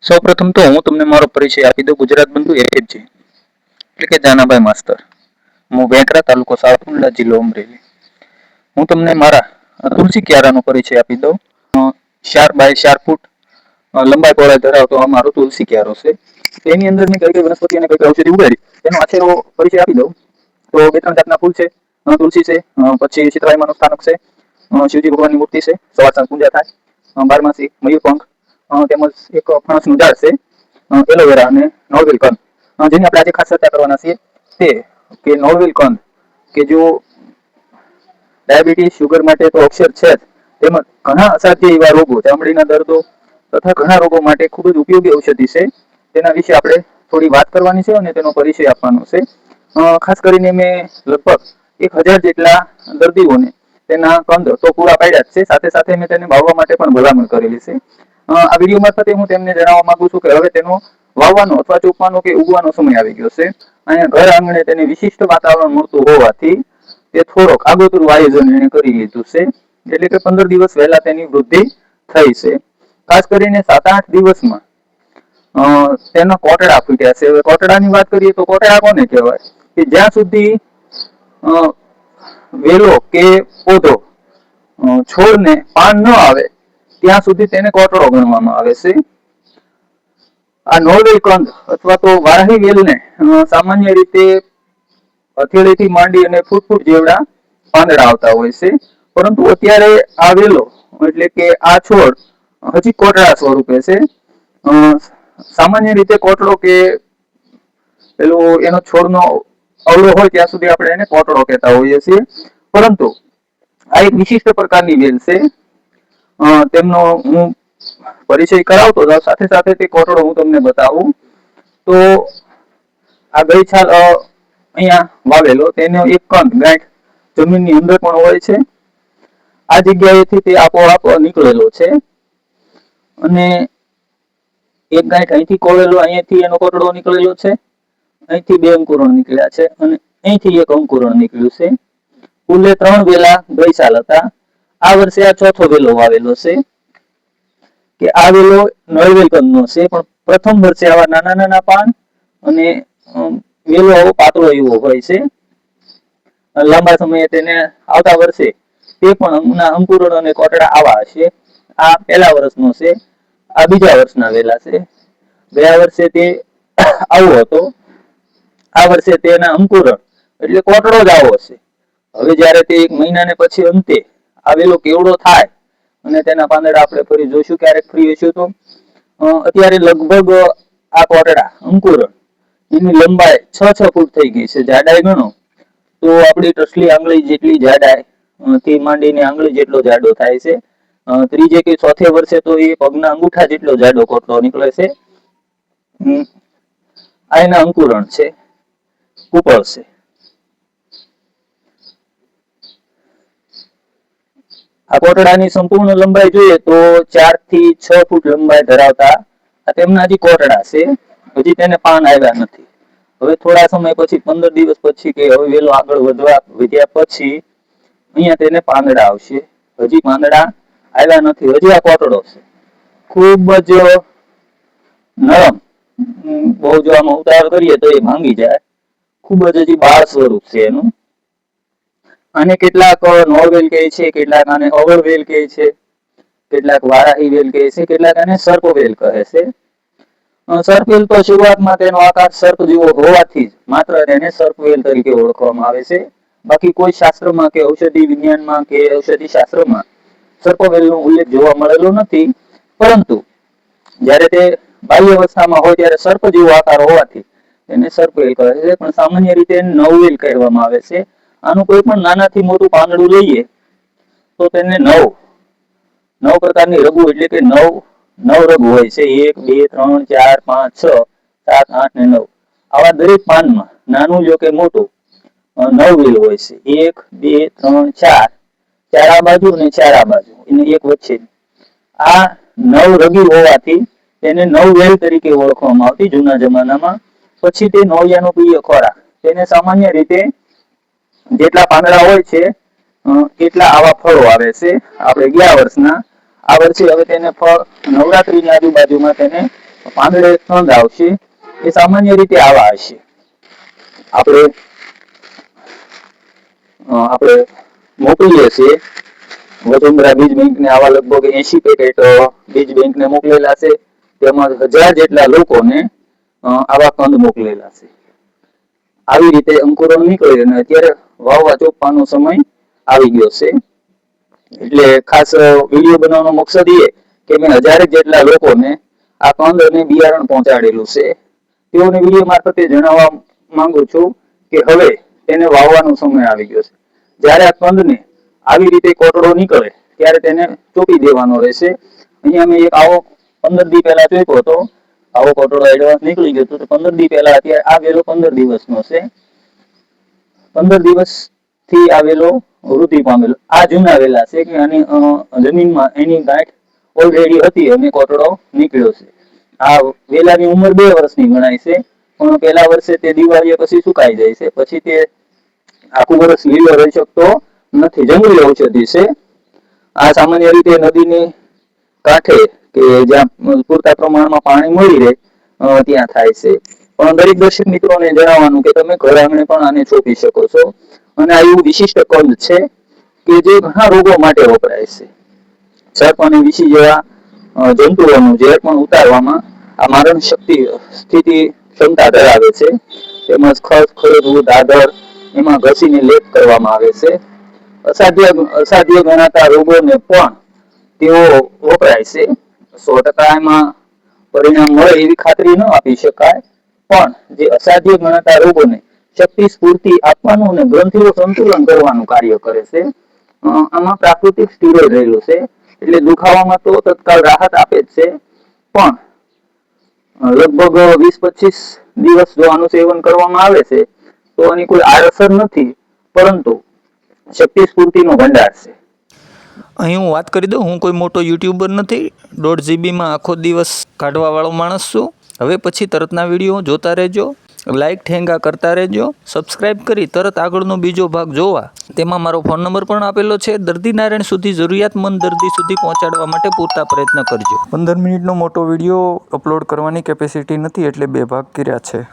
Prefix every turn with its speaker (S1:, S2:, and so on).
S1: સૌપ્રથમ તો હું તમને મારો પરિચય આપી દઉં. ગુજરાત બંધુ એપીજી એટલે કે દાનાભાઈ માસ્તર. હું વેકરા તાલુકો સાવરકુંડલા જિલ્લો અમરેલી. હું તમને મારા તુલસી ક્યારાનો પરિચય આપી દઉં. 4 બાય 4 ફૂટ લંબાઈ પહોળાઈ ધરાવતો અમારો તુલસી ક્યારો છે. તેની અંદર મેં કઈ કઈ વનસ્પતિ અને કઈ કઈ ઔષધિ ઉગાડી તેનો આછેરો પરિચય આપી દઉં. તો 2-3 જાતના ફૂલ છે, તુલસી છે, પછી શીતળાઈમાનું સ્થાનક છે, શિવજી ભગવાનની મૂર્તિ છે, સવાર સાંજ પૂજા થાય, બારમાસી મયુરપંખ, તેમજ એક ફણસનું ઝાડ છે, એલોવેરા અને નોર્વેલ કંદ, જેની આપણે આજે ખાસ ચર્ચા કરવાના છીએ. તે કે નોર્વેલ કંદ કે જો ડાયાબિટીસ શુગર માટે તો અક્ષર છે જ, તેમજ ઘણા અસાધ્ય એવા રોગો, ચામડીના દર્દો તથા ઘણા રોગો માટે ખૂબ જ ઉપયોગી ઔષધિ છે. તેના વિશે આપણે થોડી વાત કરવાની છે અને તેનો પરિચય આપવાનો છે. ખાસ કરીને મેં લગભગ 1000 જેટલા દર્દીઓને તેના કંદ તો પૂરા પાડ્યા છે. સાથે સાથે મેં તેને વાવવા માટે પણ ભલામણ કરેલી છે. આ વિડીયો મારફતે હું તેમને જણાવવા માંગુ છું કે હવે તેનો વાવવાનો અથવા ચોપવાનો કે ઉગવાનો સમય આવી ગયો છે. અહીંયા ઘર આંગણે તેને વિશિષ્ટ વાતાવરણ મળતું હોવાથી તે થોડોક આગોતરું આયોજન એને કરી લીધું છે. એટલે કે 15 દિવસ પહેલા તેની વૃદ્ધિ થઈ છે. ખાસ કરીને 7-8 દિવસમાં તેના કોટડા ફૂટ્યા છે. હવે કોટડાની વાત કરીએ તો કોટડા કોને કહેવાય કે જ્યાં સુધી વેલો કે પોધો છોડને પાન ન આવે ત્યાં સુધી તેને કોટડો ગણવામાં આવે છે. આ નોર્વેલ કંદ અથવા તો વારાહી વેલને સામાન્ય રીતે હથેળીથી માંડી અને ફૂટ જેવડા પાંદડા આવતા હોય છે. પરંતુ અત્યારે આ વેલો એટલે કે આ છોડ હજી કોટડા સ્વરૂપે છે. સામાન્ય રીતે કોટડો કે પેલો એનો છોડનો અવળો હોય ત્યાં સુધી આપણે એને કોટડો કહેતા હોઈએ છીએ. પરંતુ આ એક વિશિષ્ટ પ્રકારની વેલ છે. તેમનો હું પરિચય કરાવતો જાઉં, સાથે સાથે તે કોટડો હું તમને બતાવું. તો આ ગઈ છાલ અહીંયા વાવેલો તેનો એક કંદ ગાંઠ જમીનની અંદર પણ હોય છે. આ જગ્યાએથી તે આપોઆપ નીકળેલો છે અને એક ગાંઠ અહીંથી કોવેલો, અહીંયાથી એનો કોટડો નીકળેલો છે, અહીંથી 2 અંકુરણ નીકળ્યા છે અને અહીંથી એક અંકુરણ નીકળ્યું છે. કુલે 3 વેલા ગઈ સાલ હતા. આ વર્ષે આ ચોથો વેલો વાવેલો છે કે આ વેલો નોર્વેલ કંદનો છે. પણ પ્રથમ વર્ષે આવા નાના નાના પાન અને વેલો આવો પાતળો એવો હોય છે. લાંબા સમયે તેને આવતા વર્ષે તે પણ અંકુરણ અને કોટડા આવા હશે. આ પહેલા વર્ષનો છે, આ બીજા વર્ષના વેલા છે. ગયા વર્ષે તે આવો હતો, આ વર્ષે તેના અંકુરણ એટલે કોટડો જ આવો હશે. હવે જયારે તે 1 મહિનાને પછી અંતે આવેલો કેવડો થાય અને તેના પાંદડા આપણે ફરી જોઈશું ક્યારેક ફ્રી હશું તો. અત્યારે લગભગ આ કોટડા અંકુરણ એની લંબાઈ 6 ફૂટ થઈ ગઈ છે. જાડાઈ ગણો તો આપણી ટસલી આંગળી જેટલી જાડાઈ થી માંડીને આંગળી જેટલો જાડો થાય છે. ત્રીજે કે ચોથે વર્ષે તો એ પગના અંગૂઠા જેટલો જાડો કોટડો નીકળે છે. આ એના અંકુરણ છે, કુપળ છે. આ કોટડાની સંપૂર્ણ લંબાઈ જોઈએ તો 4 થી 6 ફૂટ લંબાઈ ધરાવતા આ તેમના હજી કોટડા છે. હજી તેને પાન આવ્યા નથી. હવે થોડા સમય પછી 15 દિવસ પછી કે હવે વેલો આગળ વધ્યા પછી અહીંયા તેને પાંદડા આવશે. હજી પાંદડા આવ્યા નથી, હજી આ કોટડો છે. ખૂબ જ નરમ, બહુ જો આમાં ઉતાવળ કરીએ તો એ ભાંગી જાય. ખૂબ જ હજી બાળ સ્વરૂપ છે એનું. આને કેટલાક નોર્વેલ કહે છે, કેટલાક આને અવળવેલ કહે છે, કેટલાક વારાહી વેલ કહે છે, કેટલાક આને સર્પવેલ કહે છે. સર્પવેલ તો શરૂઆતમાં તેનો આકાર સર્પ જેવો હોવાથી માત્ર તેને સર્પવેલ તરીકે ઓળખવામાં આવે છે. બાકી કોઈ શાસ્ત્રમાં કે ઔષધિ વિજ્ઞાનમાં કે ઔષધિ શાસ્ત્રમાં સર્પવેલનો ઉલ્લેખ જોવા મળેલો નથી. પરંતુ જ્યારે તે બાલ્ય અવસ્થામાં હોય ત્યારે સર્પ જેવો આકાર હોવાથી તેને સર્પવેલ કહે છે. પણ સામાન્ય રીતે નવવેલ કહેવામાં આવે છે. આનું કોઈ પણ નાનાથી મોટું પાંદડું લઈએ તો તેને 9 પ્રકારની રઘુ એટલે કે 9 રઘુ હોય છે. 1, 2, 3, 4, 5, 6, 7, 8 ને 9 આવા દરેક પાનમાં નાનું જો કે મોટું 9 વેલ હોય છે. 1, 2, 3, 4 આ બાજુ અને 4 આ બાજુ અને એક વચ્ચે. આ 9 રગી હોવાથી તેને 9 વેલ તરીકે ઓળખવામાં આવતી જૂના જમાનામાં. પછી તે નોળિયાનો પ્રિય ખોરાક. તેને સામાન્ય રીતે જેટલા પાંદડા હોય છે એટલા આવા ફળો આવે છે. આપણે ગયા વર્ષના આ વર્ષે હવે તેને ફળ નવરાત્રીની આજુબાજુમાં તેને પાંદડે કંદ આવશે એ સામાન્ય રીતે આવા હશે. આપણે મોકલીએ છીએ વસુંધરા બીજ બેંકને આવા લગભગ 80 પેકેટ બીજ બેંકને મોકલેલા છે. તેમાં 1000 જેટલા લોકોને આવા કંદ મોકલેલા છે. આવી રીતે અંકુરણ નીકળે અને અત્યારે વાવવા ચોપવાનો સમય આવી ગયો છે. એટલે ખાસ વિડીયો બનાવવાનો મકસદ એ કે મેં 1000 જેટલા લોકોને આ કંદ અને બિયારણ પહોંચાડેલું છે. તેઓને વિડીયો મારફતે જણાવવા માંગુ છું કે હવે તેને વાવવાનો સમય આવી ગયો છે. જ્યારે આ કંદને આવી રીતે કોટડો નીકળે ત્યારે તેને ચોપી દેવાનો રહેશે. અહીંયા મેં એક આવો 15 દી પહેલા ચોપ્યો હતો. આવો કોટડો એડવાન્સ નીકળી ગયો તો 15 દી પહેલા અત્યારે આ વેલો 15 દિવસનો છે. 15 દિવસથી આ વેલો વૃદ્ધિ પામેલો. આ જૂના વેલા છે કે આની જમીનમાં એની ગાંઠ ઓલરેડી હતી અને કોટડો નીકળ્યો છે. આ વેલાની ઉંમર 2 વર્ષની ગણાય છે, પણ પહેલા વર્ષે તે દિવાળીએ પછી સુકાઈ જાય છે. પછી તે આખું વર્ષ લીલો રહી શકતો નથી. જંગલી ઔષધિ છે. આ સામાન્ય રીતે નદીની કાંઠે કે જ્યાં પૂરતા પ્રમાણમાં પાણી મળી રહે ત્યાં થાય છે. પણ દરેક દર્શક મિત્રોને જણાવવાનું કે તમે ઘર આંગણે પણ આને ચોપી શકો છો. અને આ એવું વિશિષ્ટ કંદ છે કે જે ઘણા રોગો માટે વપરાય છે. સર્પ અને વિષી જેવા જંતુઓનું ઝેર પણ ઉતારવામાં આ મારણ સ્થિતિ ક્ષમતા ધરાવે છે. તેમજ ખસ, ખરડવું, દાદર એમાં ઘસીને લેપ કરવામાં આવે છે. અસાધ્ય ગણાતા રોગોને પણ તેઓ વપરાય છે. 100% એમાં પરિણામ મળે એવી ખાતરી ન આપી શકાય, પણ જે અસાધ્ય ગણાતા રોગોને શક્તિ સ્ફૂર્તિ આપવાનું અને ગ્રંથિઓ સંતુલન કરવાનું કાર્ય કરે છે. આમાં પ્રાકૃતિક સ્ટીરોઇડ રહેલું છે, એટલે દુખાવામાં તો તત્કાળ રાહત આપે જ છે. પણ લગભગ 20-25 દિવસ જો આનું સેવન કરવામાં આવે છે તો આની કોઈ આડઅસર નથી, પરંતુ શક્તિ સ્ફૂર્તિનો ભંડાર છે.
S2: અહીં હું વાત કરી દઉં, હું કોઈ મોટો યુટ્યુબર નથી. 1.5 GB આખો દિવસ કાઢવાવાળો માણસ છું. હવે પછી તરતના વિડીયો જોતા રહેજો, લાઇક ઠેંગા કરતા રહેજો, સબસ્ક્રાઈબ કરી તરત આગળનો બીજો ભાગ જોવા. તેમાં મારો ફોન નંબર પણ આપેલો છે. દર્દી નારાયણ સુધી, જરૂરિયાતમંદ દર્દી સુધી પહોંચાડવા માટે પૂરતા પ્રયત્ન કરજો. 15 મિનિટનો મોટો વિડીયો અપલોડ કરવાની કેપેસિટી નથી, એટલે 2 ભાગ કર્યા છે.